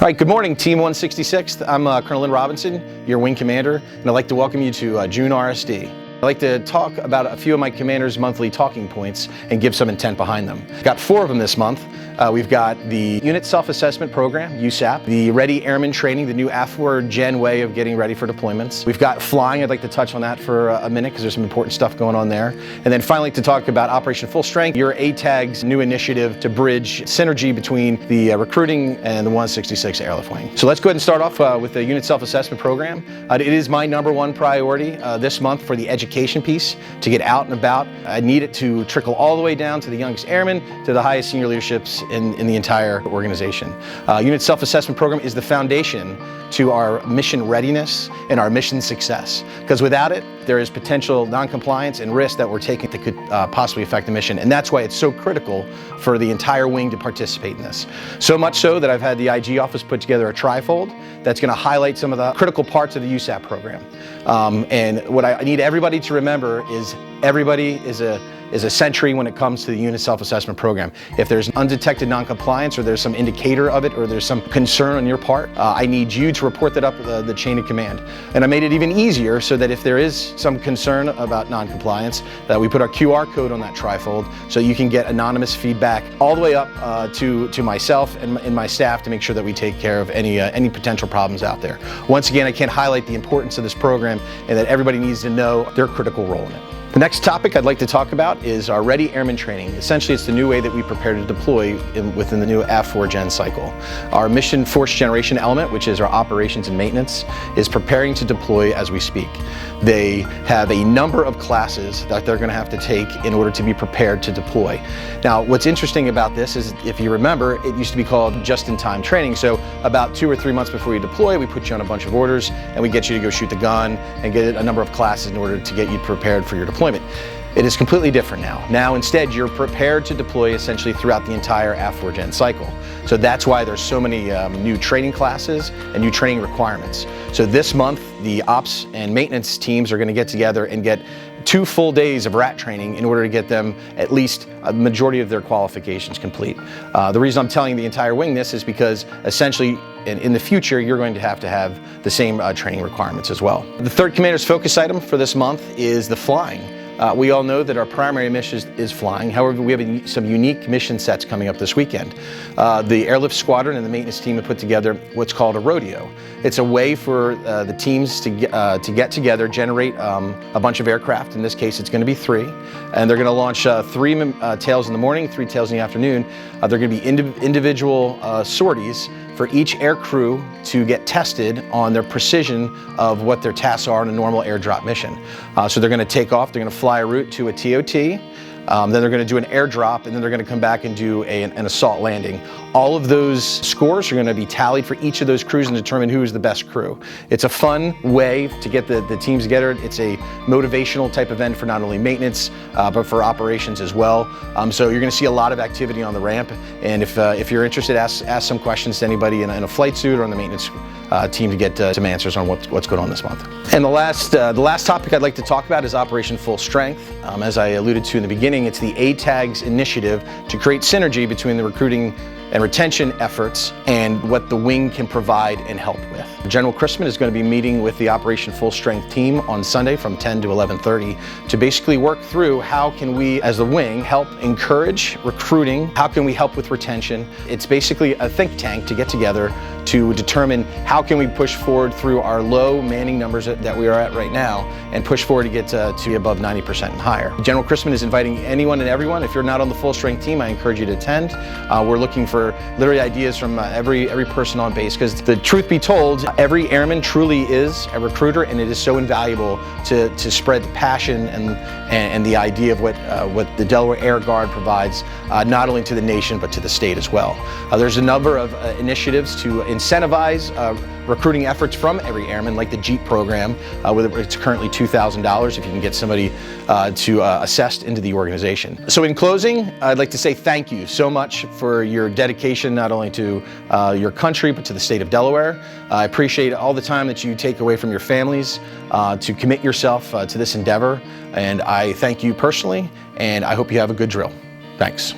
All right, good morning, Team 166th. I'm Colonel Robinson, your wing commander, and I'd like to welcome you to June RSD. I'd like to talk about a few of my commander's monthly talking points and give some intent behind them. Got 4 of them this month. We've got the Unit Self-Assessment Program, USAP, the Ready Airman Training, the new AF4 Gen way of getting ready for deployments. We've got flying. I'd like to touch on that for a minute because there's some important stuff going on there. And then finally to talk about Operation Full Strength, your ATAG's new initiative to bridge synergy between the recruiting and the 166 Airlift Wing. So let's go ahead and start off with the Unit Self-Assessment Program. It is my #1 priority this month for the education piece, to get out and about. I need it to trickle all the way down to the youngest airmen, to the highest senior leaderships in the entire organization. Unit Self-Assessment Program is the foundation to our mission readiness and our mission success, because without it, there is potential non-compliance and risk that we're taking that could possibly affect the mission. And that's why it's so critical for the entire wing to participate in this. So much so that I've had the IG office put together a trifold that's going to highlight some of the critical parts of the USAP program. And what I need everybody to remember is everybody is a sentry when it comes to the Unit Self-Assessment Program. If there's undetected non-compliance, or there's some indicator of it, or there's some concern on your part, I need you to report that up the chain of command. And I made it even easier so that if there is some concern about non-compliance, that we put our QR code on that trifold so you can get anonymous feedback all the way up to myself and my staff to make sure that we take care of any potential problems out there. Once again, I can't highlight the importance of this program and that everybody needs to know their critical role in it. The next topic I'd like to talk about is our Ready Airman Training. Essentially, it's the new way that we prepare to deploy within the new AF4 Gen cycle. Our Mission Force Generation element, which is our operations and maintenance, is preparing to deploy as we speak. They have a number of classes that they're going to have to take in order to be prepared to deploy. Now, what's interesting about this is, if you remember, it used to be called just-in-time training. So about 2 or 3 months before you deploy, we put you on a bunch of orders and we get you to go shoot the gun and get a number of classes in order to get you prepared for your deployment. It is completely different now. Now instead, you're prepared to deploy essentially throughout the entire AF4 Gen cycle. So that's why there's so many new training classes and new training requirements. So this month, the ops and maintenance teams are going to get together and get 2 full days of RAT training in order to get them at least a majority of their qualifications complete. The reason I'm telling the entire wing this is because essentially in the future, you're going to have the same training requirements as well. The third commander's focus item for this month is the flying. We all know that our primary mission is flying. However, we have some unique mission sets coming up this weekend. The airlift squadron and the maintenance team have put together what's called a rodeo. It's a way for the teams to get together, generate a bunch of aircraft. In this case, it's going to be 3. And they're going to launch 3 tails in the morning, 3 tails in the afternoon. They're going to be individual sorties for each air crew to get tested on their precision of what their tasks are in a normal airdrop mission. So they're going to take off, they're going to fly a route to a TOT, then they're going to do an airdrop, and then they're going to come back and do an assault landing. All of those scores are going to be tallied for each of those crews and determine who is the best crew. It's a fun way to get the teams together. It's a motivational type event for not only maintenance, but for operations as well. So you're going to see a lot of activity on the ramp. And if you're interested, ask some questions to anybody in a flight suit or on the maintenance team to get some answers on what's going on this month. And the last topic I'd like to talk about is Operation Full Strength. As I alluded to in the beginning, it's the ATAG's initiative to create synergy between the recruiting and retention efforts and what the wing can provide and help with. General Christman is going to be meeting with the Operation Full Strength team on Sunday from 10 to 11:30 to basically work through how can we, as the wing, help encourage recruiting, how can we help with retention. It's basically a think tank to get together to determine how can we push forward through our low manning numbers that we are at right now and push forward to get to be above 90% and higher. General Christman is inviting anyone and everyone. If you're not on the Full Strength team, I encourage you to attend. We're looking for literally ideas from every person on base, because the truth be told, every airman truly is a recruiter, and it is so invaluable to spread the passion and the idea of what the Delaware Air Guard provides, not only to the nation but to the state as well. There's a number of initiatives to incentivize recruiting efforts from every airman, like the JEEP program, it's currently $2,000 if you can get somebody assessed into the organization. So in closing, I'd like to say thank you so much for your dedication, not only to your country, but to the state of Delaware. I appreciate all the time that you take away from your families to commit yourself to this endeavor. And I thank you personally, and I hope you have a good drill. Thanks.